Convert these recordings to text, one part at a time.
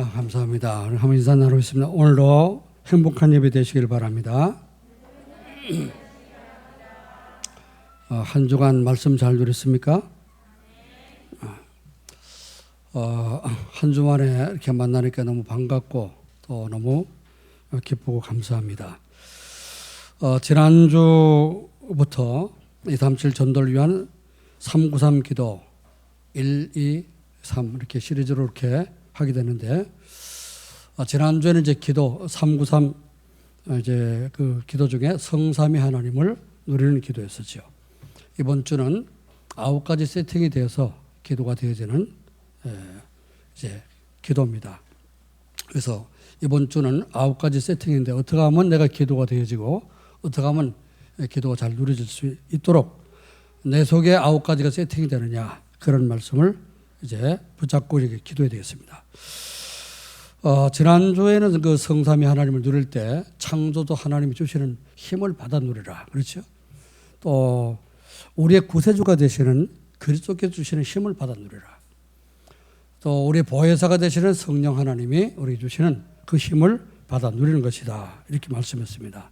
감사합니다. 오늘 한번 인사 나누겠습니다. 오늘도 행복한 예배 되시길 바랍니다. 한 주간 말씀 잘 들었습니까? 한 주 만에 이렇게 만나니까 너무 반갑고 또 너무 기쁘고 감사합니다. 지난주부터 237 전도를 위한 393 기도 1, 2, 3 이렇게 시리즈로 이렇게 하게 되는데, 지난주에는 이제 기도 393 이제 그 기도 중에 성삼위 하나님을 누리는 기도였었죠. 이번 주는 9가지 세팅이 되어서 기도가 되어지는 이제 기도입니다. 그래서 이번 주는 9가지 세팅인데 어떻게 하면 내가 기도가 되어지고 어떻게 하면 기도가 잘 누려질 수 있도록 내 속에 9가지가 세팅이 되느냐, 그런 말씀을 이제 붙잡고 이렇게 기도해야 되겠습니다. 지난주에는 그 성삼위 하나님을 누릴 때 창조주 하나님이 주시는 힘을 받아 누리라, 그렇죠? 또 우리의 구세주가 되시는 그리스도께서 주시는 힘을 받아 누리라. 또 우리의 보혜사가 되시는 성령 하나님이 우리 주시는 그 힘을 받아 누리는 것이다, 이렇게 말씀했습니다.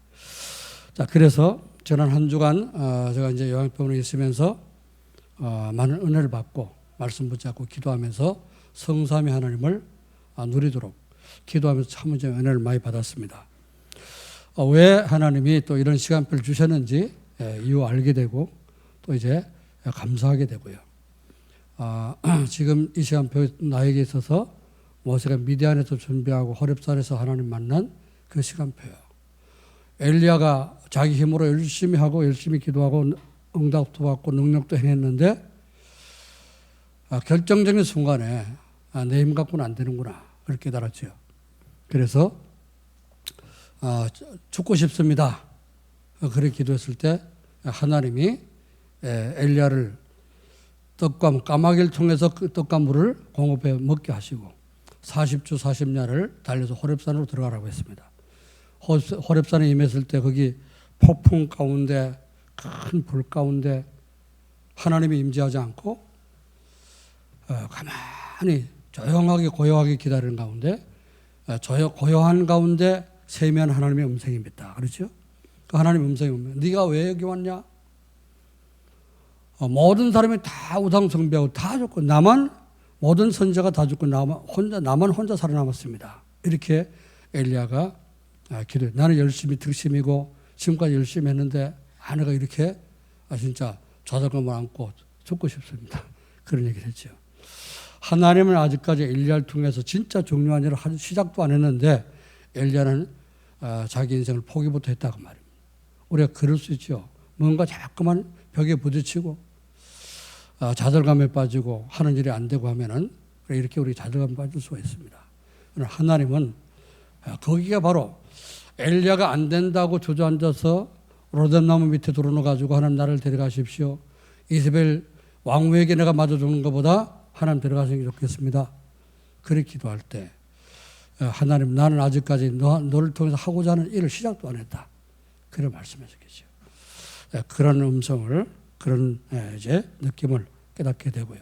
자, 그래서 지난 한 주간 제가 이제 요양병원에 있으면서 많은 은혜를 받고 말씀 붙잡고 기도하면서 성삼위 하나님을 누리도록 기도하면서 참 이제 은혜를 많이 받았습니다. 왜 하나님이 또 이런 시간표를 주셨는지 이유 알게 되고 또 이제 감사하게 되고요. 지금 이 시간표 나에게 있어서 모세가 미디안에서 준비하고 호렙산에서 하나님 만난 그 시간표요. 엘리야가 자기 힘으로 열심히 하고 열심히 기도하고 응답도 받고 능력도 행했는데 결정적인 순간에 내 힘 갖고는 안 되는구나, 그렇게 깨달았죠. 그래서 죽고 싶습니다, 그렇게 기도했을 때 하나님이 엘리야를 떡과 까마귀를 통해서 그 떡과 물을 공급해 먹게 하시고 40주 40야를 달려서 호렙산으로 들어가라고 했습니다. 호렙산에 임했을 때 거기 폭풍 가운데 큰 불 가운데 하나님이 임재하지 않고 가만히 조용하게 고요하게 기다리는 가운데 고요한 가운데 세미한 하나님의 음성입니다, 그렇죠? 그 하나님의 음성이 오면 네가 왜 여기 왔냐? 모든 사람이 다 우상 숭배하고 다 죽고 모든 선지자가 다 죽고 나만 혼자 살아남았습니다. 이렇게 엘리야가 기도해. 나는 열심히 득심이고 지금까지 열심히 했는데 아내가 이렇게 진짜 좌절감을 안고 죽고 싶습니다, 그런 얘기를 했죠. 하나님은 아직까지 엘리야를 통해서 진짜 중요한 일을 시작도 안 했는데 엘리야는 자기 인생을 포기부터 했다고 말입니다. 우리가 그럴 수 있죠. 뭔가 자꾸만 벽에 부딪히고 좌절감에 빠지고 하는 일이 안 되고 하면은 이렇게 우리 좌절감에 빠질 수가 있습니다. 그러나 하나님은 거기가 바로 엘리야가 안 된다고 주저앉아서 로뎀나무 밑에 들어놓아가지고 하나님 나를 데려가십시오, 이세벨 왕후에게 내가 맞아 죽는 것보다 하나님 데려가시는 게 좋겠습니다, 그렇게 기도할 때 하나님, 나는 아직까지 너를 통해서 하고자 하는 일을 시작도 안 했다, 그런 말씀해 주겠죠. 그런 음성을, 그런 이제 느낌을 깨닫게 되고요.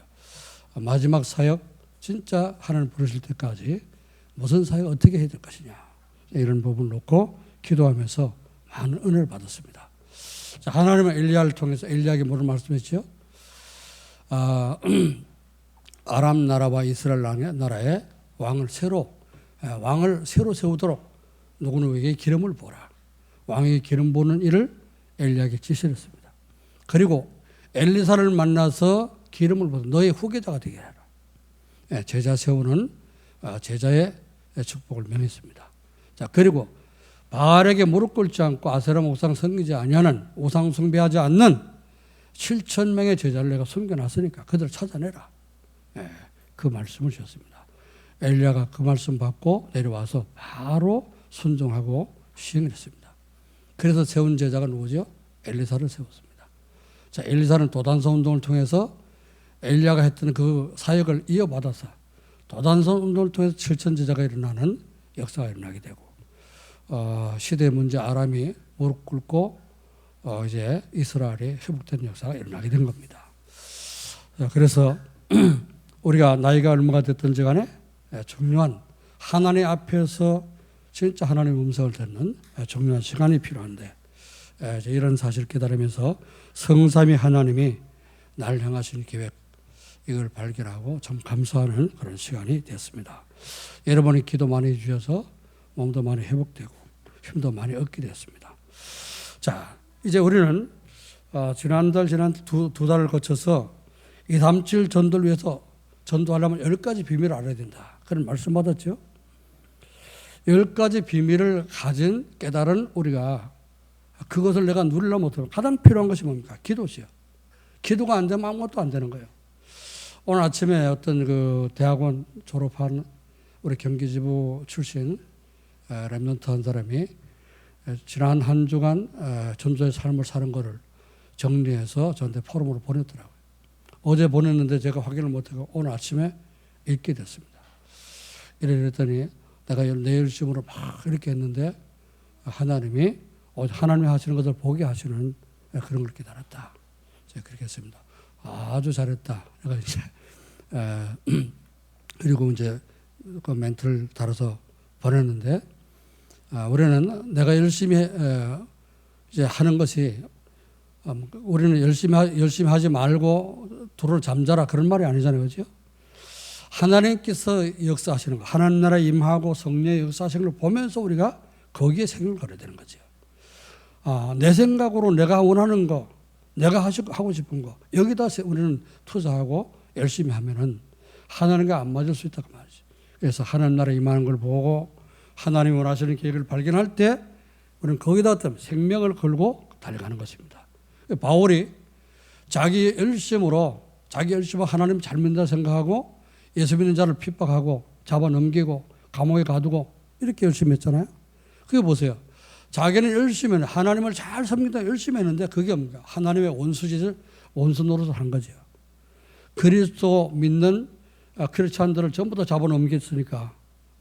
마지막 사역, 진짜 하나님 부르실 때까지 무슨 사역 어떻게 해야 될 것이냐, 이런 부분을 놓고 기도하면서 많은 은혜를 받았습니다. 자, 하나님은 엘리야를 통해서 엘리야에게 뭐를 말씀했죠? 아람 나라와 이스라엘 나라의 왕을 새로 세우도록 누구누구에게 기름을 부어라. 왕에게 기름 부는 일을 엘리야에게 지시를 했습니다. 그리고 엘리사를 만나서 기름을 부어서 너의 후계자가 되게 해라. 제자 세우는 제자의 축복을 명했습니다. 자, 그리고 바알에게 무릎 꿇지 않고 아세라 우상 섬기지 아니하는, 우상 숭배하지 않는 7,000명의 제자를 내가 숨겨놨으니까 그들을 찾아내라. 그 말씀을 주셨습니다. 엘리야가 그 말씀 받고 내려와서 바로 순종하고 시행을 했습니다. 그래서 세운 제자가 누구죠? 엘리사를 세웠습니다. 자, 엘리사는 도단서 운동을 통해서 엘리야가 했던 그 사역을 이어받아서 도단서 운동을 통해서 7천 제자가 일어나는 역사가 일어나게 되고, 시대의 문제 아람이 무릎 꿇고 이제 이스라엘이 회복된 역사가 일어나게 된 겁니다. 그래서 우리가 나이가 얼마가 됐든지 간에 중요한 하나님 앞에서 진짜 하나님의 음성을 듣는 중요한 시간이 필요한데, 이런 사실을 깨달으면서 성삼위 하나님이 나를 향하신 계획, 이걸 발견하고 참 감사하는 그런 시간이 됐습니다. 여러분이 기도 많이 해주셔서 몸도 많이 회복되고 힘도 많이 얻게 됐습니다. 자, 이제 우리는 지난 두 달을 거쳐서 237 전도를 위해서 전도하려면 10가지 비밀을 알아야 된다, 그런 말씀 받았죠. 10가지 비밀을 가진 깨달은 우리가 그것을 내가 누리려 못하면 가장 필요한 것이 뭡니까? 기도지요. 기도가 안 되면 아무것도 안 되는 거예요. 오늘 아침에 어떤 그 대학원 졸업한 우리 경기지부 출신 랩런트 한 사람이 지난 한 주간 전도의 삶을 사는 거를 정리해서 저한테 포럼으로 보냈더라고요. 어제 보냈는데 제가 확인을 못하고 오늘 아침에 읽게 됐습니다. 이랬더니 내가 내 열심으로 막 이렇게 했는데 하나님이 하시는 것을 보게 하시는 그런 걸 깨달았다. 제가 그렇게 했습니다. 아주 잘했다. 내가 이제 그리고 이제 그 멘트를 달아서 보냈는데, 우리는 내가 열심히 이제 하는 것이, 우리는 열심히 하지 말고 두루 잠자라, 그런 말이 아니잖아요, 그렇죠? 하나님께서 역사하시는 거, 하나님 나라 임하고 성령의 역사하시는 걸 보면서 우리가 거기에 생각을 걸어야 되는 거죠. 내 생각으로 내가 원하는 거, 내가 하고 싶은 거, 여기다 우리는 투자하고 열심히 하면은 하나님과 안 맞을 수 있다고 말이죠. 그래서 하나님 나라 임하는 걸 보고 하나님이 원하시는 계획을 발견할 때 우리는 거기다 어떤 생명을 걸고 달려가는 것입니다. 바울이 자기 열심으로 하나님 잘 믿는다 생각하고 예수 믿는 자를 핍박하고 잡아넘기고 감옥에 가두고 이렇게 열심히 했잖아요. 그게 보세요. 자기는 열심히 하나님을 잘 섬긴다 열심히 했는데 그게 뭡니까? 하나님의 원수 노릇을 한 거죠. 그리스도 믿는 크리스찬들을 전부 다 잡아넘겼으니까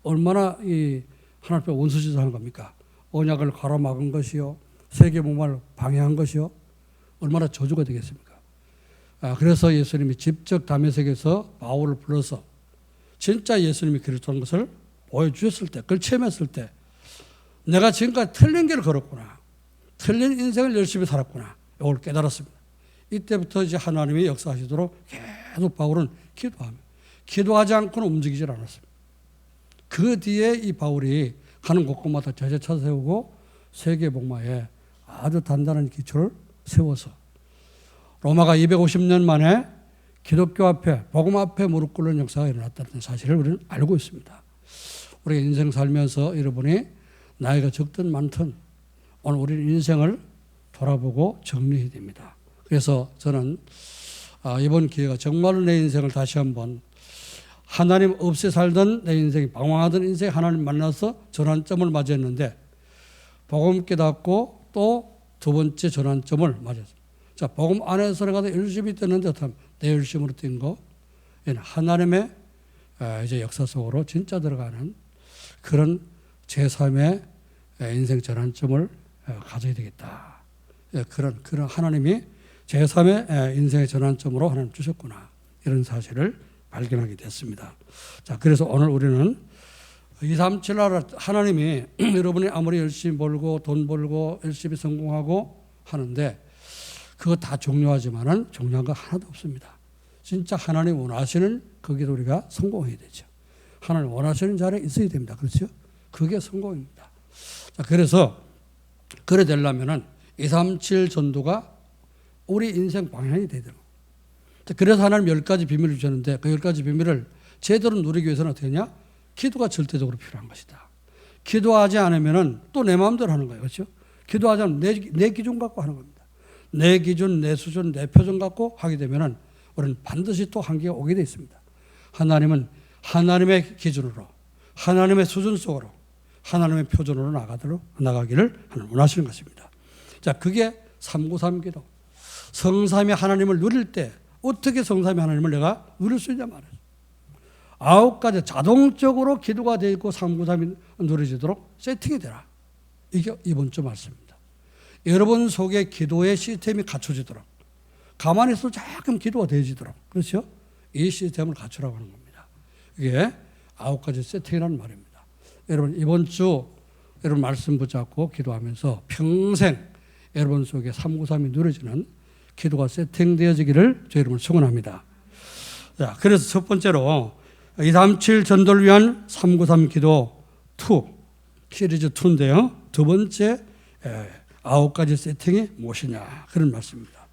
얼마나 이 하나님 앞에 원수짓을 하는 겁니까? 언약을 가로막은 것이요, 세계 복음을 방해한 것이요, 얼마나 저주가 되겠습니까? 그래서 예수님이 직접 다메섹에서 바울을 불러서 진짜 예수님이 그리스도인 것을 보여주셨을 때, 그걸 체험했을 때 내가 지금까지 틀린 길을 걸었구나, 틀린 인생을 열심히 살았구나, 이걸 깨달았습니다. 이때부터 이제 하나님이 역사하시도록 계속 바울은 기도하지 않고는 움직이질 않았습니다. 그 뒤에 이 바울이 가는 곳곳마다 제자 찾아세우고 세계 복마에 아주 단단한 기초를 세워서 로마가 250년 만에 기독교 앞에, 복음 앞에 무릎 꿇는 역사가 일어났다는 사실을 우리는 알고 있습니다. 우리가 인생 살면서 여러분이 나이가 적든 많든 오늘 우리는 인생을 돌아보고 정리해야 됩니다. 그래서 저는 이번 기회가 정말로 내 인생을 다시 한번, 하나님 없이 살던 내 인생이, 방황하던 인생에 하나님 만나서 전환점을 맞이했는데 복음 깨닫고 또 두 번째 전환점을 맞이했습니다. 자, 복음 안에서 내가 열심히 뛰었는데 내 열심으로 뛴 거, 하나님의 이제 역사 속으로 진짜 들어가는 그런 제3의 인생 전환점을 가져야 되겠다. 그런 하나님이 제3의 인생의 전환점으로 하나님 주셨구나, 이런 사실을 발견하게 됐습니다. 자, 그래서 오늘 우리는 237 하나님이 여러분이 아무리 열심히 벌고 돈 벌고 열심히 성공하고 하는데 그거 다 중요하지만은 중요한 거 하나도 없습니다. 진짜 하나님 원하시는 거기도 우리가 성공해야 되죠. 하나님 원하시는 자리에 있어야 됩니다. 그렇죠? 그게 성공입니다. 자, 그래서 그래 되려면은 237 전도가 우리 인생 방향이 되야 돼요. 그래서 하나님 10가지 비밀을 주셨는데 그 10가지 비밀을 제대로 누리기 위해서는 어떻게 하냐? 기도가 절대적으로 필요한 것이다. 기도하지 않으면 또 내 마음대로 하는 거예요. 그렇죠? 기도하지 않으면 내 기준 갖고 하는 겁니다. 내 기준, 내 수준, 내 표준 갖고 하게 되면 우리는 반드시 또 한계가 오게 되어 있습니다. 하나님은 하나님의 기준으로, 하나님의 수준 속으로, 하나님의 표준으로 나가기를 하나님 원하시는 것입니다. 자, 그게 393 기도. 성삼위 하나님을 누릴 때 어떻게 성삼위 하나님을 내가 누릴 수 있냐 말이에요. 9가지 자동적으로 기도가 되어 있고 393이 누려지도록 세팅이 되라. 이게 이번 주 말씀입니다. 여러분 속에 기도의 시스템이 갖춰지도록, 가만히 있어도 조금 기도가 되어지도록, 그렇죠? 이 시스템을 갖추라고 하는 겁니다. 이게 9가지 세팅이라는 말입니다. 여러분 이번 주 여러분 말씀 붙잡고 기도하면서 평생 여러분 속에 393이 누려지는 기도가 세팅되어지기를 저 여러분 축원합니다. 자, 그래서 첫 번째로 237 전도를 위한 393 기도 2 시리즈 2인데요. 두 번째 9가지 세팅이 무엇이냐 그런 말씀입니다.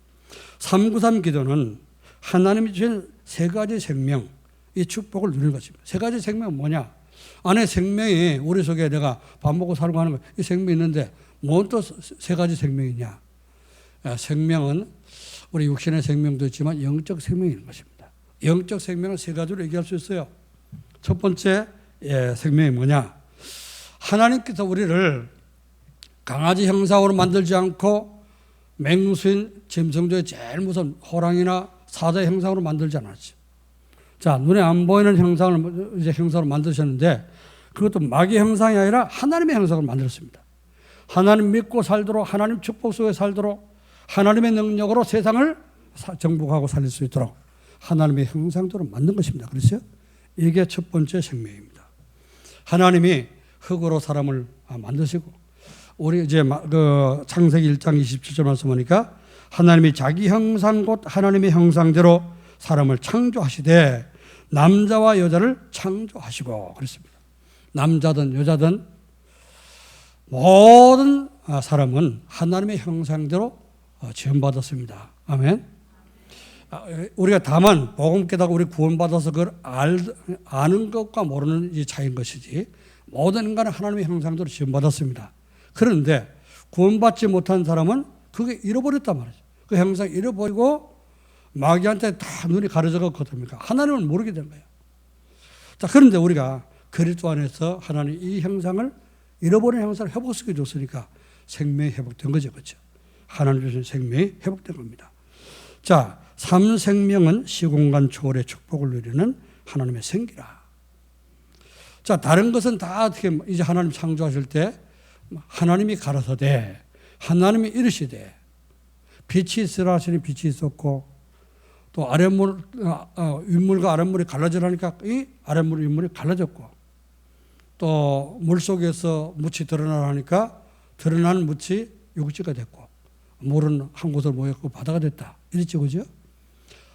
393 기도는 하나님이 주신 세 가지 생명, 이 축복을 누리는 것입니다. 세 가지 생명은 뭐냐? 안에 생명이 우리 속에 내가 밥 먹고 살고 하는 거, 이 생명이 있는데 뭔 또 세 가지 생명이냐? 생명은 우리 육신의 생명도 있지만 영적 생명이 있는 것입니다. 영적 생명은 세 가지로 얘기할 수 있어요. 첫 번째 생명이 뭐냐? 하나님께서 우리를 강아지 형상으로 만들지 않고 맹수인 짐승 중에 제일 무서운 호랑이나 사자 형상으로 만들지 않았죠. 자, 눈에 안 보이는 형상으로 만드셨는데 그것도 마귀 형상이 아니라 하나님의 형상으로 만들었습니다. 하나님 믿고 살도록, 하나님 축복 속에 살도록, 하나님의 능력으로 세상을 정복하고 살릴 수 있도록 하나님의 형상대로 만든 것입니다. 그렇죠? 이게 첫 번째 생명입니다. 하나님이 흙으로 사람을 만드시고, 우리 이제 그 창세기 1장 27절 말씀 보니까 하나님이 자기 형상 곧 하나님의 형상대로 사람을 창조하시되 남자와 여자를 창조하시고 그랬습니다. 남자든 여자든 모든 사람은 하나님의 형상대로 지음받았습니다. 아멘. 우리가 다만 복음 깨닫고 우리 구원받아서 그걸 아는 것과 모르는 이 차이인 것이지 모든 인간은 하나님의 형상대로 지음받았습니다. 그런데 구원받지 못한 사람은 그게 잃어버렸단 말이죠. 그 형상 잃어버리고 마귀한테 다 눈이 가려져서 거듭니까? 하나님을 모르게 된 거예요. 자, 그런데 우리가 그리스도 안에서 하나님 이 형상을 잃어버린 형상을 회복시켜 줬으니까 생명이 회복된 거죠. 그렇죠? 하나님 주신 생명이 회복된 겁니다. 자, 삼생명은 시공간 초월의 축복을 누리는 하나님의 생기라. 자, 다른 것은 다 어떻게 이제 하나님 창조하실 때 하나님이 가라사대 하나님이 이르시되 빛이 있으라 하시니 빛이 있었고 또 윗물과 아랫물이 갈라지라니까 이 아랫물 윗물이 갈라졌고 또 물속에서 묻이 드러나라니까 드러난 묻이 육지가 됐고 물은 한 곳으로 모였고 바다가 됐다. 이랬죠. 그죠?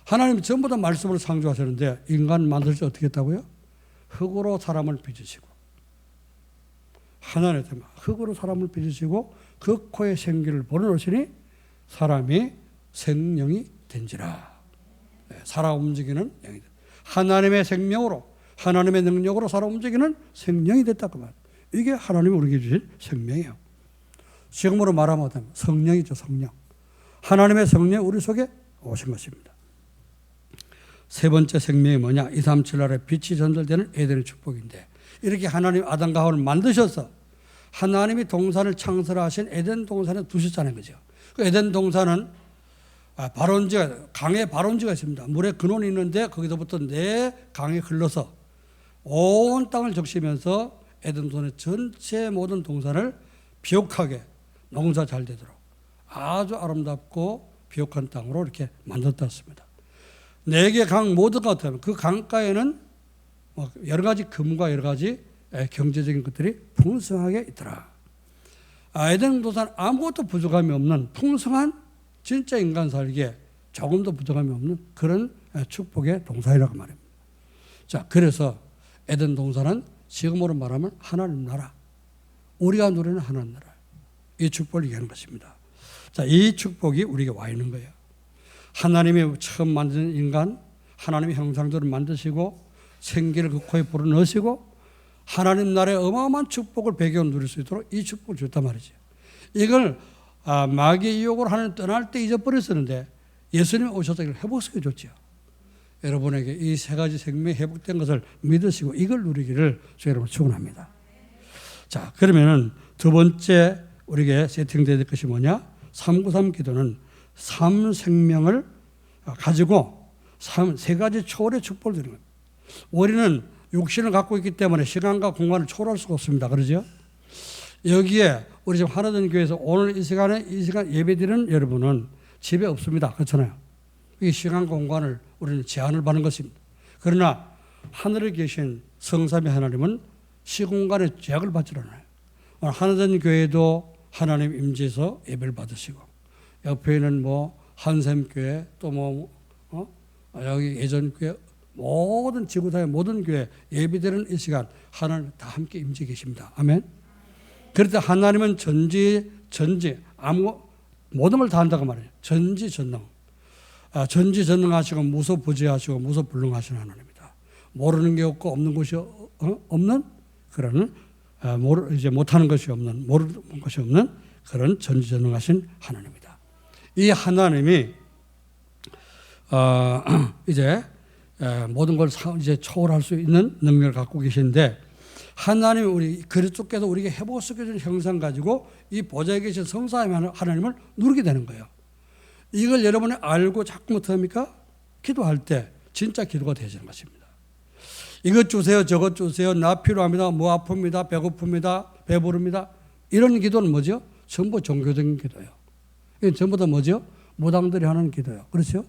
하나님이 전부 다 말씀으로 창조하셨는데 인간 만들 때 어떻게 했다고요? 흙으로 사람을 빚으시고 하나님의 흙으로 사람을 빚으시고 그 코에 생기를 불어넣으시니 사람이 생명이 된지라. 살아 움직이는 영이 된다. 하나님의 생명으로 하나님의 능력으로 살아 움직이는 생명이 됐다 그 말. 이게 하나님이 우리에게 주신 생명이에요. 지금으로 말하면 성령이죠. 성령. 하나님의 성령이 우리 속에 오신 것입니다. 세 번째 생명이 뭐냐? 237 아래 빛이 전달되는 에덴의 축복인데 이렇게 하나님 아담과 하와를 만드셔서 하나님이 동산을 창설하신 에덴 동산에 두셨다는 거죠. 그 에덴 동산은 발원지가 강에 발원지가 있습니다. 물에 근원이 있는데 거기서부터 내 강이 흘러서 온 땅을 적시면서 에덴 동산의 전체 모든 동산을 비옥하게 농사 잘 되도록 아주 아름답고 비옥한 땅으로 이렇게 만들었다 했습니다. 4개 강 모두가 어떠면 그 강가에는 여러 가지 금과 여러 가지 경제적인 것들이 풍성하게 있더라. 에덴 동산 아무것도 부족함이 없는 풍성한 진짜 인간 살기에 조금도 부족함이 없는 그런 축복의 동산이라고 말합니다. 자, 그래서 에덴 동산은 지금으로 말하면 하나님 나라, 우리가 누리는 하나님 나라, 이 축복을 얘기하는 것입니다. 자, 이 축복이 우리에게 와 있는 거예요. 하나님이 처음 만든 인간, 하나님의 형상대로 만드시고 생기를 그 코에 불어넣으시고 하나님 나라의 어마어마한 축복을 배경으로 누릴 수 있도록 이 축복을 줬단 말이죠. 이걸 마귀의 유혹으로 하나님 떠날 때 잊어버렸었는데 예수님이 오셔서 이걸 회복시켜 줬죠. 여러분에게 이 세 가지 생명이 회복된 것을 믿으시고 이걸 누리기를 저 여러분 축원합니다. 자, 그러면은 두 번째 우리에게 세팅되어야 될 것이 뭐냐? 393 기도는 삼생명을 가지고 세 가지 초월의 축복을 드리는 겁니다. 우리는 육신을 갖고 있기 때문에 시간과 공간을 초월할 수가 없습니다. 그러죠? 여기에 우리 지금 하나된 교회에서 오늘 이 시간 예배드리는 여러분은 집에 없습니다. 그렇잖아요. 이 시간과 공간을 우리는 제한을 받는 것입니다. 그러나 하늘에 계신 성삼위 하나님은 시공간에 제약을 받지 않아요. 하나된 교회도 하나님 임재에서 예배를 받으시고, 옆에는 뭐 한샘교회 또 여기 예전교회 모든 지구상의 모든 교회 예배드리는 이 시간 하나님 다 함께 임재 계십니다. 아멘. 그럴 때 하나님은 전지 모든 걸 다 한다고 말해요. 전지전능. 전지전능하시고 무소부재하시고 무소불능하신 하나님입니다. 모르는 게 없고 없는 것이 없는 그런 이제 못하는 것이 없는 모르는 것이 없는 그런 전지전능하신 하나님입니다. 이 하나님이 이제 모든 걸 이제 초월할 수 있는 능력을 갖고 계신데, 하나님 우리 그리스도께서 우리에게 회복시켜준 형상 가지고 이 보좌에 계신 성삼위 하나님을 누리게 되는 거예요. 이걸 여러분이 알고 자꾸 못합니까? 기도할 때 진짜 기도가 되어지는 것입니다. 이것 주세요, 저것 주세요, 나 필요합니다, 뭐 아픕니다, 배고픕니다, 배부릅니다. 이런 기도는 뭐죠? 전부 종교적인 기도예요. 이건 전부 다 뭐죠? 무당들이 하는 기도예요. 그렇죠?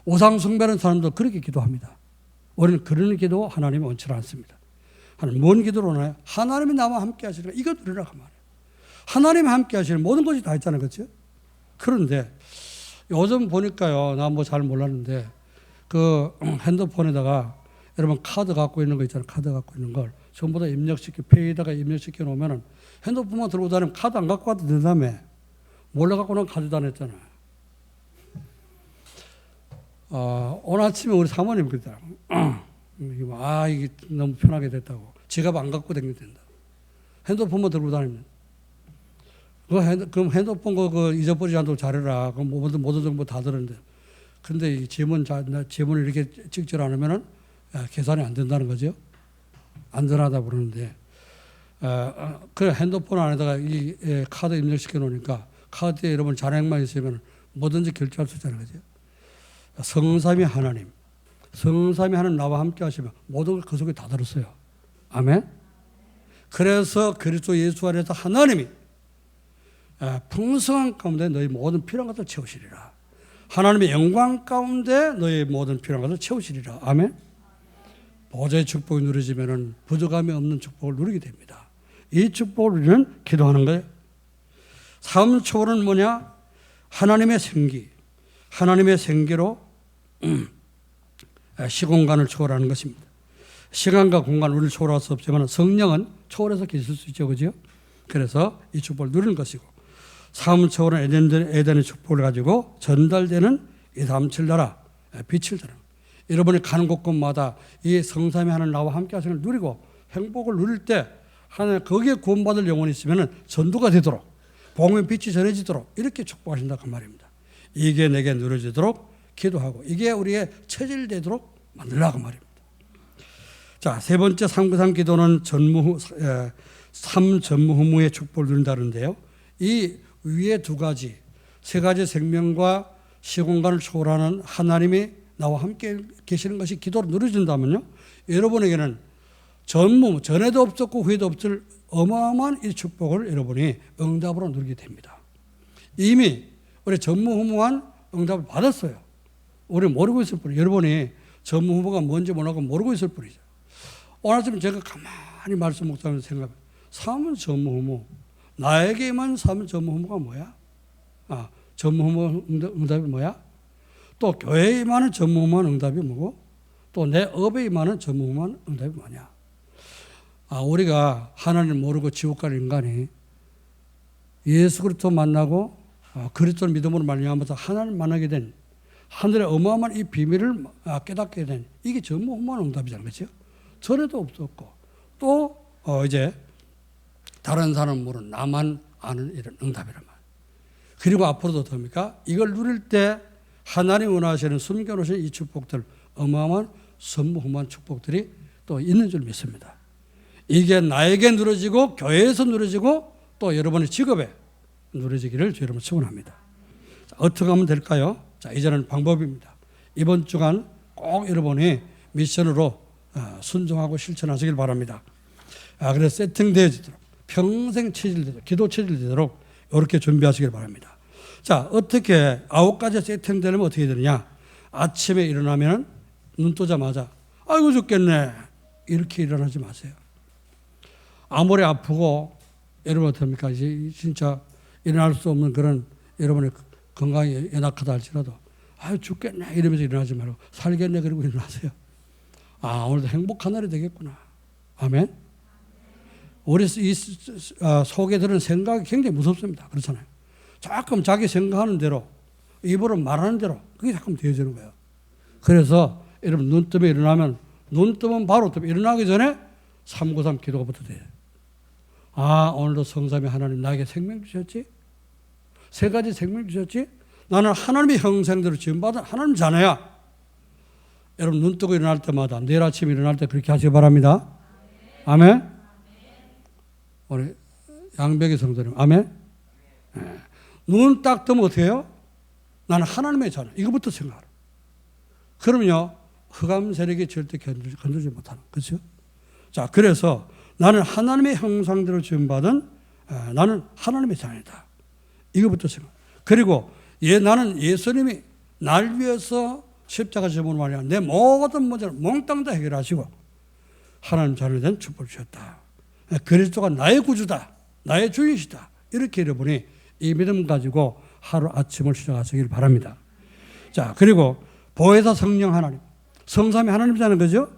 우상 숭배하는 사람도 그렇게 기도합니다. 우리는 그런 기도 하나님이 원치 않습니다. 하나님 뭔 기도로 오나요? 하나님이 나와 함께 하시니까 이거 누리라고 말해요. 하나님이 함께 하시는 모든 것이 다 있잖아요. 그렇죠? 그런데 요즘 보니까요, 나 뭐 잘 몰랐는데 그 핸드폰에다가 여러분 카드 갖고 있는 거 있잖아요. 카드 갖고 있는 걸 전부 다 페이에다가 입력시켜 놓으면은 핸드폰만 들고 다니면 카드 안 갖고 가도 된다며. 몰래 갖고는 가지도 않았잖아요. 오늘 아침에 우리 사모님 그러더라고요. 이게 너무 편하게 됐다고. 지갑 안 갖고 다니면 된다. 핸드폰만 들고 다니면. 그럼 핸드폰 그 잊어버리지 않도록 잘해라. 그럼 모든 정보 다 들었는데. 근데 이 지문을 이렇게 찍지 않으면은 계산이 안 된다는 거죠. 안전하다 그러는데. 그 핸드폰 안에다가 이 카드 입력시켜 놓으니까 카드에 여러분 잔액만 있으면 뭐든지 결제할 수 있다는 거죠. 성삼위 하나님. 성삼위 하나님 나와 함께 하시면 모든 걸 그 속에 다 들었어요. 아멘. 그래서 그리스도 예수 안에서 하나님이 풍성한 가운데 너희 모든 필요한 것을 채우시리라. 하나님의 영광 가운데 너희 모든 필요한 것을 채우시리라. 아멘. 보좌의 축복이 누려지면 부족함이 없는 축복을 누리게 됩니다. 이 축복을 우리는 기도하는 거예요. 삶 초월은 뭐냐? 하나님의 생기. 하나님의 생기로 시공간을 초월하는 것입니다. 시간과 공간 우리를 초월할 수 없지만 성령은 초월해서 계실 수 있죠. 그죠? 그래서 이 축복을 누리는 것이고, 삶 초월은 에덴의 축복을 가지고 전달되는 이 다음칠 나라, 빛을 드는 여러분이 가는 곳곳마다 이 성삼위 하나님 나와 함께 하시는 걸 누리고 행복을 누릴 때 하나님 거기에 구원받을 영혼이 있으면 전도가 되도록 복음의 빛이 전해지도록 이렇게 축복하신다 그 말입니다. 이게 내게 누려지도록 기도하고 이게 우리의 체질되도록 만들라고 말입니다. 자, 세 번째 393 기도는 삼전무후무의 축복을 누린다는데요. 이 위에 두 가지, 세 가지 생명과 시공간을 초월하는 하나님이 나와 함께 계시는 것이 기도로 누려진다면요, 여러분에게는 전에도 없었고 후에도 없을 어마어마한 이 축복을 여러분이 응답으로 누리게 됩니다. 이미 우리 전무후무한 응답을 받았어요. 우리 모르고 있을 뿐이에요. 여러분이 전무후무가 뭔지 모르고 있을 뿐이죠. 오늘 아침에 제가 가만히 말씀 묵상하면서 생각해요. 삶은 전무후무. 나에게만 삶은 전무후무가 뭐야? 전무후무 응답이 뭐야? 또 교회에 임하는 전무후무한 응답이 뭐고? 또 내 업에 임하는 전무후무한 응답이 뭐냐? 우리가 하나님을 모르고 지옥 갈 인간이 예수 그리스도 만나고 그리스도를 믿음으로 말미암아서 하나님을 만나게 된 하늘의 어마어마한 이 비밀을 깨닫게 된 이게 전무후무한 응답이잖아요. 그렇죠? 전에도 없었고 또 이제 다른 사람은 모르는 나만 아는 이런 응답이란 말이에요. 그리고 앞으로도 더입니까? 이걸 누릴 때 하나님 원하시는 숨겨놓으신 이 축복들 어마어마한 전무후무한 축복들이 또 있는 줄 믿습니다. 이게 나에게 누려지고 교회에서 누려지고 또 여러분의 직업에 누려지기를 여러분 축원합니다. 어떻게 하면 될까요? 자, 이제는 방법입니다. 이번 주간 꼭 여러분이 미션으로 순종하고 실천하시길 바랍니다. 그래서 세팅되어지도록 평생 체질되도록 기도 체질되도록 이렇게 준비하시길 바랍니다. 자, 어떻게 9가지 세팅되려면 어떻게 되느냐? 아침에 일어나면 눈 뜨자마자 아이고 죽겠네 이렇게 일어나지 마세요. 아무리 아프고 여러분 어떻습니까? 진짜 일어날 수 없는 그런 여러분의 건강이 연약하다 할지라도 죽겠네 이러면서 일어나지 말고 살겠네 그러고 일어나세요. 오늘도 행복한 날이 되겠구나. 아멘. 우리 이 속에 드는 생각이 굉장히 무섭습니다. 그렇잖아요. 조금 자기 생각하는 대로 입으로 말하는 대로 그게 자꾸 되어지는 거예요. 그래서 여러분 눈 뜨면 일어나면 눈 뜨면 바로 뜨면 일어나기 전에 393 기도가부터 돼요. 오늘도 성삼위 하나님 나에게 생명 주셨지? 세 가지 생명 주셨지? 나는 하나님의 형상대로 지음받은 하나님 자녀야. 여러분 눈 뜨고 일어날 때마다 내일 아침 일어날 때 그렇게 하시기 바랍니다. 아멘. 우리 양백의 성도님 아멘. 눈 딱 뜨면 어떻게 해요? 나는 하나님의 자녀. 이거부터 생각하라. 그러면요 흑암 세력이 절대 건들지 못하는 그렇죠? 자 그래서 나는 하나님의 형상대로 지음받은 나는 하나님의 자녀다. 이거부터 생각. 그리고 나는 예수님이 날 위해서 십자가 지음으로 말이야 내 모든 문제를 몽땅 다 해결하시고 하나님 자녀에 대한 축복을 주셨다. 그리스도가 나의 구주다. 나의 주이시다. 이렇게 여러분이 이 믿음 가지고 하루 아침을 시작하시길 바랍니다. 자 그리고 보혜사 성령 하나님 성삼위 하나님이라는 거죠.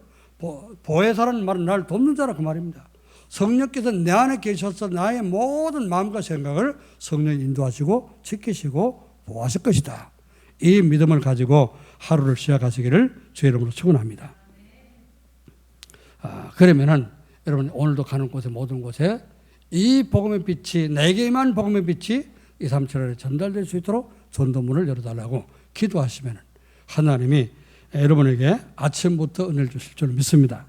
보혜사라는 말은 나를 돕는 자라 그 말입니다. 성령께서 내 안에 계셔서 나의 모든 마음과 생각을 성령이 인도하시고 지키시고 보호하실 것이다. 이 믿음을 가지고 하루를 시작하시기를 주의 이름으로 축원합니다. 그러면은 여러분 오늘도 가는 곳에 모든 곳에 이 복음의 빛이 내게만 복음의 빛이 237에 전달될 수 있도록 전도문을 열어달라고 기도하시면 하나님이 여러분에게 아침부터 은혜를 주실 줄 믿습니다.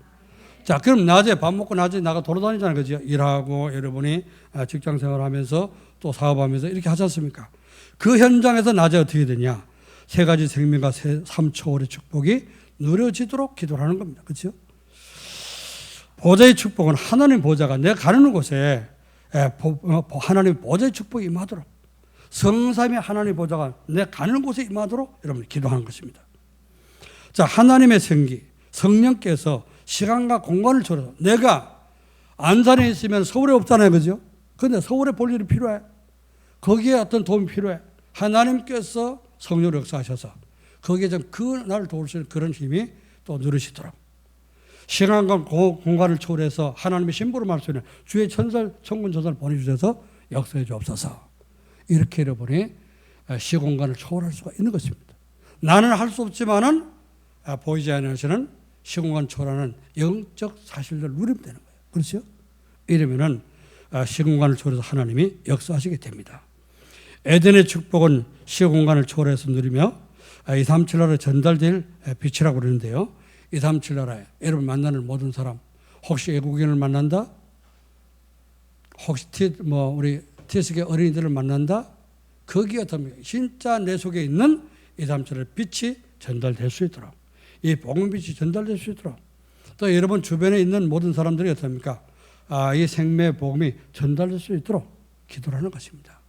자, 그럼 낮에 밥 먹고 낮에 나가 돌아다니잖아요. 그죠? 일하고 여러분이 직장 생활하면서 또 사업하면서 이렇게 하지 않습니까? 그 현장에서 낮에 어떻게 되냐? 세 가지 생명과 3초월의 축복이 누려지도록 기도를 하는 겁니다. 그렇죠? 보좌의 축복은 하나님 보좌가 내가 가는 곳에 하나님 보좌의 축복이 임하도록 성삼위 하나님 보좌가 내가 가는 곳에 임하도록 여러분이 기도하는 것입니다. 자, 하나님의 생기 성령께서 시간과 공간을 초월해서 내가 안산에 있으면 서울에 없잖아요. 그죠? 그런데 서울에 볼 일이 필요해. 거기에 어떤 도움이 필요해. 하나님께서 성령을 역사하셔서 거기에 좀 그 나를 도울 수 있는 그런 힘이 또 누르시더라고요. 시간과 공간을 초월해서 하나님의 신부로 말할 수 있는 주의 천군 전사를 보내주셔서 역사해 주옵소서. 이렇게 여러분이 시공간을 초월할 수가 있는 것입니다. 나는 할 수 없지만은 보이지 않으시는 시공간 초월하는 영적 사실들을 누리면 되는 거예요. 그렇죠? 이러면은 시공간을 초월해서 하나님이 역사하시게 됩니다. 에덴의 축복은 시공간을 초월해서 누리며 237나라에 전달될 빛이라고 그러는데요. 237나라에 여러분 만나는 모든 사람 혹시 외국인을 만난다? 혹시 우리 TSK 어린이들을 만난다? 거기에 진짜 내 속에 있는 237나라의 빛이 전달될 수 있도록 이 복음빛이 전달될 수 있도록 또 여러분 주변에 있는 모든 사람들이 어떻습니까? 이 생명의 복음이 전달될 수 있도록 기도를 하는 것입니다.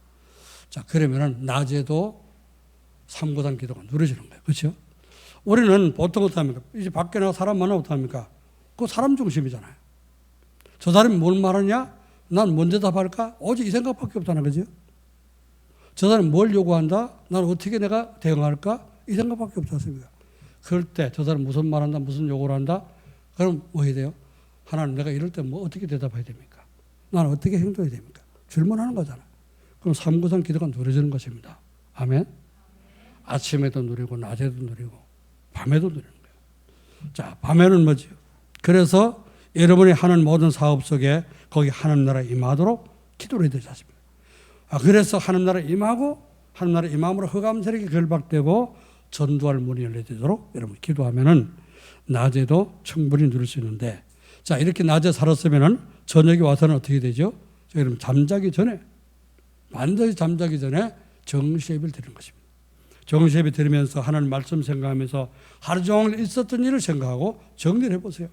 자, 그러면은 낮에도 393 기도가 누려지는 거예요. 그렇죠? 우리는 보통 어떡합니까? 이제 밖에 나가 사람 만나면 어떡합니까? 그 사람 중심이잖아요. 저 사람이 뭘 말하냐? 난 뭔 대답할까? 오직 이 생각밖에 없잖아요. 그죠? 저 사람이 뭘 요구한다? 난 어떻게 내가 대응할까? 이 생각밖에 없지 않습니까? 그럴 때 저 사람 무슨 말한다? 무슨 요구를 한다? 그럼 뭐 해야 돼요? 하나님 내가 이럴 때 뭐 어떻게 대답해야 됩니까? 나는 어떻게 행동해야 됩니까? 질문하는 거잖아요. 그럼 393 기도가 누려지는 것입니다. 아멘? 아침에도 누리고 낮에도 누리고 밤에도 누리는 거예요. 자, 밤에는 뭐죠? 그래서 여러분이 하는 모든 사업 속에 거기 하나님 나라에 임하도록 기도를 해야 되지 않습니까? 그래서 하나님 나라에 임하고 하나님 나라에 임함으로 흑암 세력이 결박되고 전도할 문이 열려지도록 여러분 기도하면은 낮에도 충분히 누릴 수 있는데 자, 이렇게 낮에 살았으면은 저녁에 와서는 어떻게 되죠? 여러분 잠자기 전에 반드시 잠자기 전에 정시예배를 드리는 것입니다. 정시예배 드리면서 하나님 말씀 생각하면서 하루 종일 있었던 일을 생각하고 정리를 해보세요.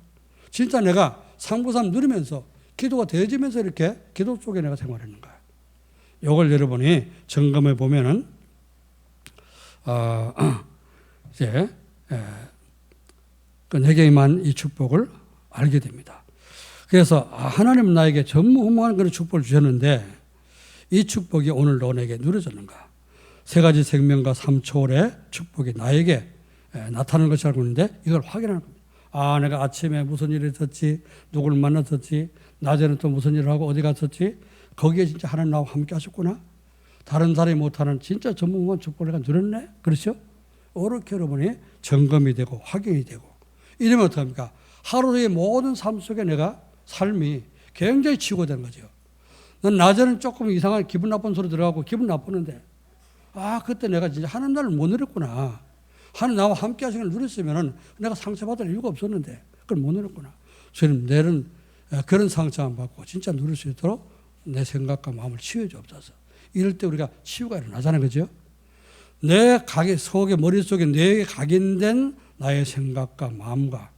진짜 내가 393 누리면서 기도가 되어지면서 이렇게 기도 속에 내가 생활했는가. 이걸 여러분이 점검해 보면은 이제 내게 임한 이 축복을 알게 됩니다. 그래서 하나님은 나에게 전무후무한 그런 축복을 주셨는데 이 축복이 오늘도 내게 누려졌는가? 세 가지 생명과 3초월의 축복이 나에게 나타나는 것이 알고 있는데 이걸 확인하는 겁니다. 내가 아침에 무슨 일이 있었지, 누구를 만났었지, 낮에는 또 무슨 일을 하고 어디 갔었지, 거기에 진짜 하나님 나와 함께 하셨구나. 다른 사람이 못하는 진짜 전무후무한 축복을 내가 누렸네. 그렇죠? 이렇게 여러분이 점검이 되고 확인이 되고 이러면 어떡합니까? 하루의 모든 삶 속에 내가 삶이 굉장히 치유되는 거죠. 난 낮에는 조금 이상한 기분 나쁜 소리 들어가고 기분 나쁘는데 그때 내가 진짜 하나님 나를 못 누렸구나. 하나님 나와 함께 하시는 걸 누렸으면 내가 상처받을 이유가 없었는데 그걸 못 누렸구나. 저는 내는 그런 상처 안 받고 진짜 누릴 수 있도록 내 생각과 마음을 치유해 주옵소서. 이럴 때 우리가 치유가 일어나잖아요. 그죠? 내 속에 머릿속에 뇌에 각인된 나의 생각과 마음과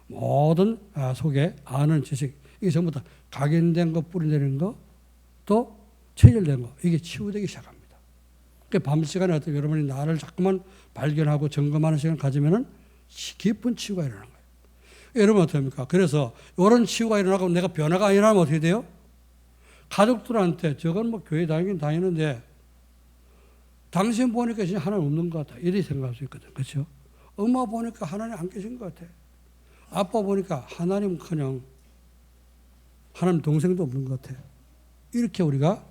모든 속에 아는 지식 이게 전부 다 각인된 거 뿌리내리는 거 또 체결된 거 이게 치유되기 시작합니다. 밤 시간에 어떤 여러분이 나를 자꾸만 발견하고 점검하는 시간을 가지면은 깊은 치유가 일어나는 거예요. 여러분 어떻습니까? 그래서 이런 치유가 일어나고 내가 변화가 일어나면 어떻게 돼요? 가족들한테 저건 뭐 교회 다니긴 다니는데 당신 보니까 진짜 하나님 없는 것 같아. 이렇게 생각할 수 있거든. 그렇죠? 엄마 보니까 하나님 안 계신 것 같아. 아빠 보니까 하나님은커녕 하나님 동생도 없는 것 같아. 이렇게 우리가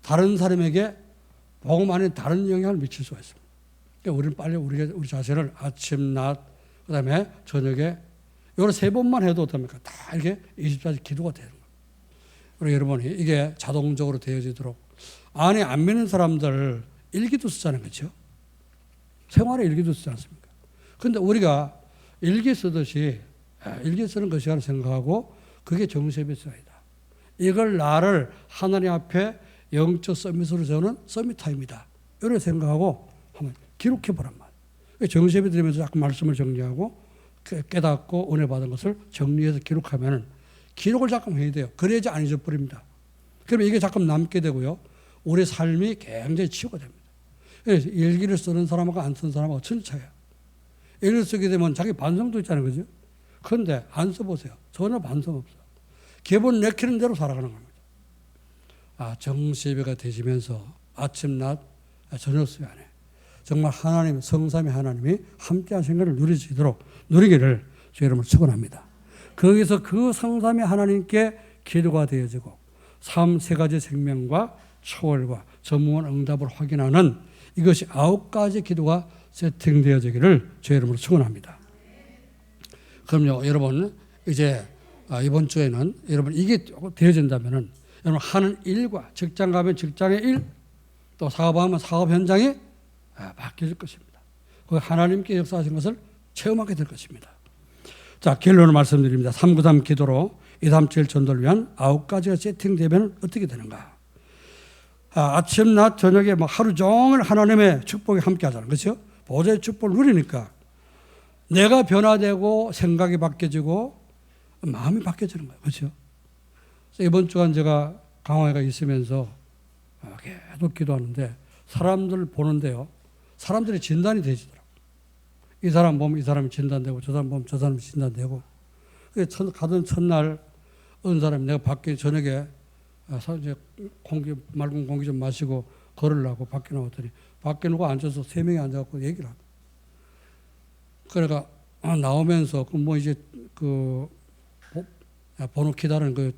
다른 사람에게 복음 안에 다른 영향을 미칠 수가 있습니다. 그러니까 우리는 빨리 우리 자신을 아침, 낮, 그 다음에 저녁에 요런 3번만 해도 어떻습니까? 다 이렇게 24시 기도가 되는 거예요. 그리고 여러분이 이게 자동적으로 되어지도록 안에 안 믿는 사람들 일기도 쓰잖아요. 그렇죠? 생활에 일기도 쓰지 않습니까? 그런데 우리가 일기 쓰듯이 일기 쓰는 것이라고 생각하고 그게 정세비 써이다. 이걸 나를 하나님 앞에 영적 서밋으로 세우는 서밋 타임이다. 이렇게 생각하고 한번 기록해 보란 말이에요. 정세비 드리면서 자꾸 말씀을 정리하고 깨닫고 은혜 받은 것을 정리해서 기록하면 기록을 자꾸 해야 돼요. 그래야지 안 잊어버립니다. 그러면 이게 자꾸 남게 되고요. 우리 삶이 굉장히 치유가 됩니다. 그래서 일기를 쓰는 사람하고 안 쓰는 사람하고 천차예요. 일기를 쓰게 되면 자기 반성도 있잖아요. 그죠? 그런데 안 써보세요. 전혀 반성 없어요. 기본 내키는 대로 살아가는 겁니다. 정시예배가 되시면서 아침, 낮, 저녁 시간에 정말 하나님, 성삼위 하나님이 함께 하신 것을 누리기를 주 여러분을 축원합니다. 거기서 그 성삼위 하나님께 기도가 되어지고 세 가지 생명과 초월과 전무한 응답을 확인하는 이것이 9가지 기도가 세팅되어지기를 주 여러분을 축원합니다. 그럼요, 여러분 이제 이번 주에는 여러분 이게 되어진다면은 여러분 하는 일과 직장 가면 직장의 일, 또 사업하면 사업 현장이 바뀔 것입니다. 그 하나님께 역사하신 것을 체험하게 될 것입니다. 자, 결론을 말씀드립니다. 393 기도로 237 전도를 위한 9가지가 세팅되면 어떻게 되는가? 아침, 낮, 저녁에 막 하루 종일 하나님의 축복이 함께 하잖아요. 그렇죠? 보좌의 축복을 누리니까 내가 변화되고 생각이 바뀌어지고 마음이 바뀌어지는 거예요. 그렇죠? 이번 주간 제가 강화회가 있으면서 계속 기도하는데 사람들 보는데요. 사람들이 진단이 되시더라고요. 이 사람 보면 이 사람이 진단되고 저 사람 보면 저 사람이 진단되고 가던 첫날 어느 사람이 내가 밖에 저녁에 맑은 공기 좀 마시고 걸으려고 밖에 나왔더니 밖에 누가 앉아서 3명이 앉아갖고 얘기를 하고 그러니까 나오면서 이제 번호 기다리는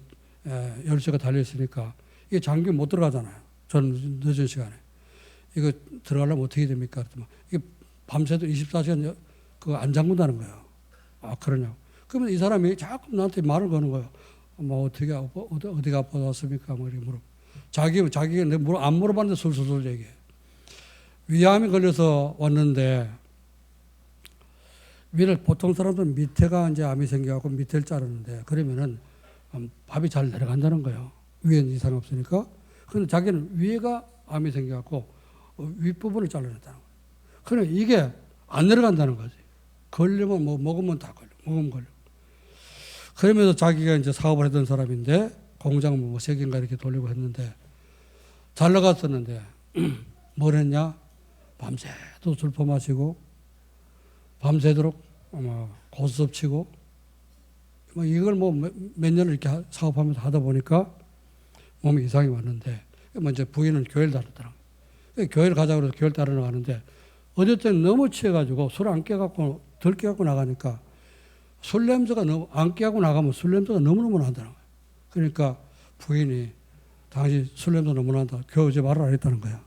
열쇠가 달려있으니까 이게 잠기면 못 들어가잖아요. 저는 늦은 시간에. 이거 들어가려면 어떻게 됩니까? 그랬더니 이게 밤새도 24시간 안 잠근다는 거예요. 그러냐고. 그러면 이 사람이 자꾸 나한테 말을 거는 거예요. 어디가 아파서 왔습니까? 이렇게 물어. 자기가 안 물어봤는데 술술 얘기해. 위암이 걸려서 왔는데 보통 사람들은 밑에가 이제 암이 생겨갖고 밑에를 자르는데 그러면은 밥이 잘 내려간다는 거예요. 위에는 이상이 없으니까. 그런데 자기는 위에가 암이 생겨갖고 윗부분을 잘라냈다는 거예요. 그러니까 이게 안 내려간다는 거지. 걸리면 먹으면 다 먹으면 걸려. 그러면서 자기가 이제 사업을 했던 사람인데 공장 3개인가 이렇게 돌리고 했는데 잘 나갔었는데 뭘 했냐? 밤새도 술 퍼마시고 밤새도록 고스톱 치고 이걸 뭐 몇 년을 이렇게 사업하면서 하다 보니까 몸에 이상이 왔는데, 먼저 부인은 교회를 다녔더라. 교회를 가자고 해서 교회를 따라 나가는데, 어쨌든 너무 취해가지고 술 안 깨갖고, 덜 깨갖고 나가니까 술 냄새가 너무, 안 깨갖고 나가면 술 냄새가 너무너무 난다는 거야. 그러니까 부인이 당신 술 냄새 너무 난다. 교회 오지 말아라 했다는 거야.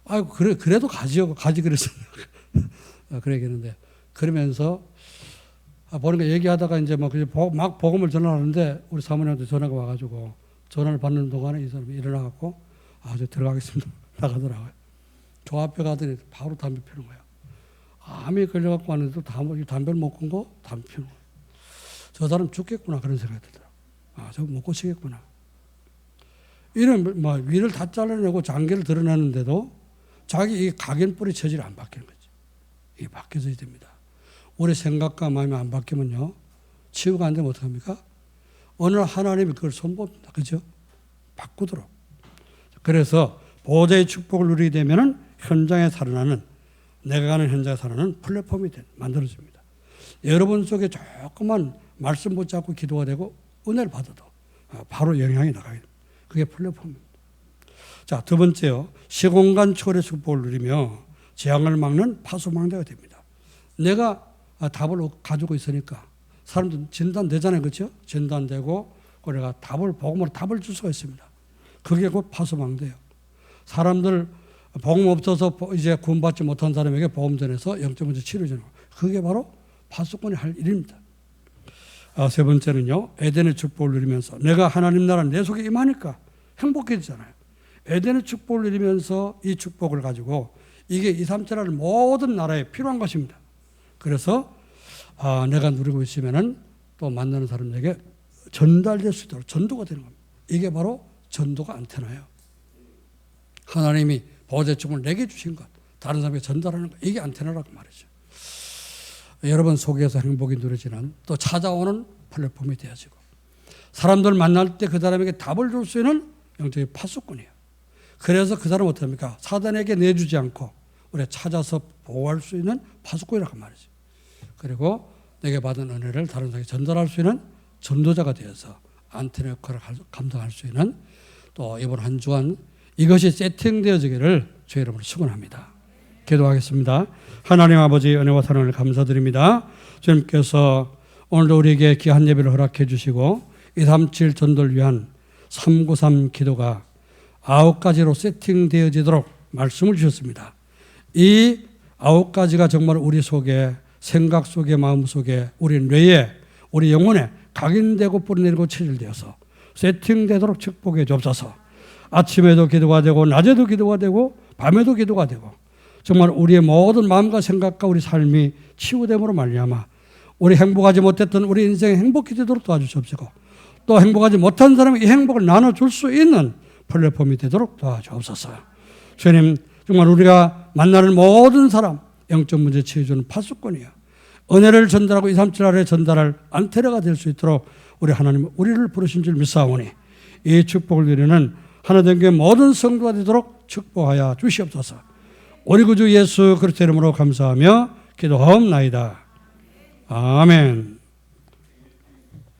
아이고, 그래도 가지요. 가지 그랬어. 그러겠는데. 그러면서, 보니까 얘기하다가 이제 막 복음을 전하는데 우리 사모님한테 전화가 와가지고 전화를 받는 동안에 이 사람이 일어나갖고 저 들어가겠습니다. 나가더라고요. 저 앞에 가더니 바로 담배 피는 거야. 암이 걸려갖고 왔는데도 담배를 못 끊고 담배 피는 거야. 저 사람 죽겠구나 그런 생각이 들더라고요. 저거 못 고치겠구나. 이런 위를 다 잘라내고 장기를 드러내는데도 자기 이 각인뿌리 체질이 안 바뀌는 거지. 이게 바뀌어져야 됩니다. 우리 생각과 마음이 안 바뀌면요, 치유가 안 되면 어떡합니까? 어느 날 하나님이 그걸 손봅니다. 그죠? 바꾸도록. 그래서 보호자의 축복을 누리게 되면은 현장에 살아나는, 내가 가는 현장에 살아나는 플랫폼이 만들어집니다. 여러분 속에 조금만 말씀 붙잡고 기도가 되고 은혜를 받아도 바로 영향이 나가게 됩니다. 그게 플랫폼입니다. 자, 두 번째요. 시공간 초월의 축복을 누리며 재앙을 막는 파수망대가 됩니다. 내가 답을 가지고 있으니까 사람들 진단되잖아요. 그렇죠? 진단되고 우리가 복음으로 답을 줄 수가 있습니다. 그게 곧 파수망대예요. 사람들 복음 없어서 이제 구원받지 못한 사람에게 복음 전해서 영적 문제 치료 주는 거. 그게 바로 파수꾼이 할 일입니다. 세 번째는요. 에덴의 축복을 누리면서 내가 하나님 나라 내 속에 임하니까 행복해지잖아요. 에덴의 축복을 누리면서 이 축복을 가지고 이게 2, 3차라는 모든 나라에 필요한 것입니다. 그래서 내가 누리고 있으면은 또 만나는 사람에게 전달될 수 있도록 전도가 되는 겁니다. 이게 바로 전도가 안테나예요. 하나님이 보호자의 축복을 내게 주신 것, 다른 사람에게 전달하는 것, 이게 안테나라고 말이죠. 여러분 속에서 행복이 누려지는 또 찾아오는 플랫폼이 되어지고 사람들 만날 때 그 사람에게 답을 줄 수 있는 영적인 파수꾼이에요. 그래서 그 사람은 어떻습니까? 사단에게 내주지 않고 우리가 찾아서 보호할 수 있는 파수꾼이라고 말이죠. 그리고 내게 받은 은혜를 다른 사람에게 전달할 수 있는 전도자가 되어서 안테나 역할을 감당할 수 있는 또 이번 한 주간 이것이 세팅되어지기를 주의 이름으로 축원합니다. 기도하겠습니다. 하나님 아버지 은혜와 사랑을 감사드립니다. 주님께서 오늘도 우리에게 귀한 예배를 허락해 주시고 237 전도를 위한 393 기도가 9가지로 세팅되어지도록 말씀을 주셨습니다. 이 9가지가 정말 우리 속에, 생각 속에, 마음 속에, 우리 뇌에, 우리 영혼에 각인되고 뿌리내리고 체질되어서 세팅되도록 축복해 주옵소서. 아침에도 기도가 되고 낮에도 기도가 되고 밤에도 기도가 되고 정말 우리의 모든 마음과 생각과 우리 삶이 치유됨으로 말미암아 우리 행복하지 못했던 우리 인생이 행복해지도록 도와주시옵시고 또 행복하지 못한 사람에게 이 행복을 나눠줄 수 있는 플랫폼이 되도록 도와주옵소서. 주님, 정말 우리가 만나는 모든 사람 영적 문제 치유주는 파수꾼이요, 은혜를 전달하고 2, 3, 7 아래 전달할 안테나가 될 수 있도록 우리 하나님 우리를 부르신 줄 믿사오니 이 축복을 누리는 하나된 교회 모든 성도가 되도록 축복하여 주시옵소서. 우리 구주 예수 그리스도 이름으로 감사하며 기도하옵나이다. 아멘.